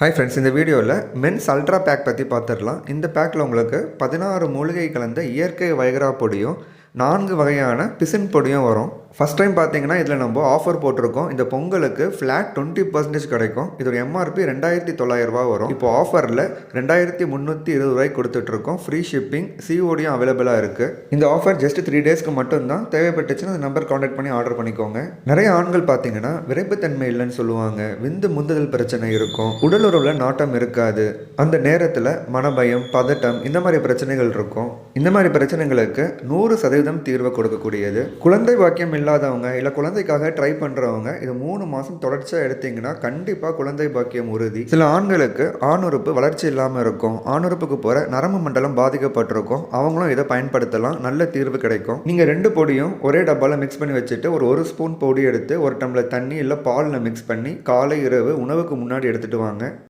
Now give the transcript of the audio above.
Hi friends, இந்த வீடியோவில் men's ultra back பற்றி பார்த்துடலாம். இந்த பேக்கில் உங்களுக்கு 16 மூலிகை கலந்த இயற்கை வைகரா பொடியும் 4 வகையான பிசின் பொடியும் வரும். ஃபஸ்ட் டைம் பார்த்தீங்கன்னா இதில் நம்ம ஆஃபர் போட்டிருக்கோம். இந்த பொங்கலுக்கு ஃப்ளாட் 20% கிடைக்கும். இதோட எம்ஆர்பி 2900 ரூபா வரும். இப்போ ஆஃபரில் 2320 ரூபாய்க்கு கொடுத்துட்ருக்கோம். ஃப்ரீ ஷிப்பிங், சிஓடியும் அவைலபிளாக இருக்குது. இந்த ஆஃபர் ஜஸ்ட் 3 டேஸ்க்கு மட்டும்தான். தேவைப்பட்டுச்சுன்னா அந்த நம்பர் கான்டாக்ட் பண்ணி ஆர்டர் பண்ணிக்கோங்க. நிறைய ஆண்கள் பார்த்தீங்கன்னா விரைப்புத்தன்மை இல்லைன்னு சொல்லுவாங்க. விந்து முந்துதல் பிரச்சனை இருக்கும், உடலுறவில் நாட்டம் இருக்காது. அந்த நேரத்தில் மனபயம், பதட்டம், இந்த மாதிரி பிரச்சனைகள் இருக்கும். இந்த மாதிரி பிரச்சனைகளுக்கு 100% தீர்வு கொடுக்கக்கூடியது. குழந்தை பாக்கியம் இல்லாதவங்க இல்லை குழந்தைக்காக ட்ரை பண்ணுறவங்க இது 3 மாதம் தொடர்ச்சியாக எடுத்தீங்கன்னா கண்டிப்பாக குழந்தை பாக்கியம் உறுதி. சில ஆண்களுக்கு ஆணுறுப்பு வளர்ச்சி இல்லாமல் இருக்கும், ஆணுறுப்புக்கு போகிற நரம்பு மண்டலம் பாதிக்கப்பட்டிருக்கும், அவங்களும் இதை பயன்படுத்தலாம். நல்ல தீர்வு கிடைக்கும். நீங்கள் 2 பொடியும் ஒரே டப்பாவில் மிக்ஸ் பண்ணி வச்சுட்டு ஒரு ஸ்பூன் பொடி எடுத்து 1 டம்ளர் தண்ணி இல்லை பாலில் மிக்ஸ் பண்ணி காலை இரவு உணவுக்கு முன்னாடி எடுத்துகிட்டு வாங்க.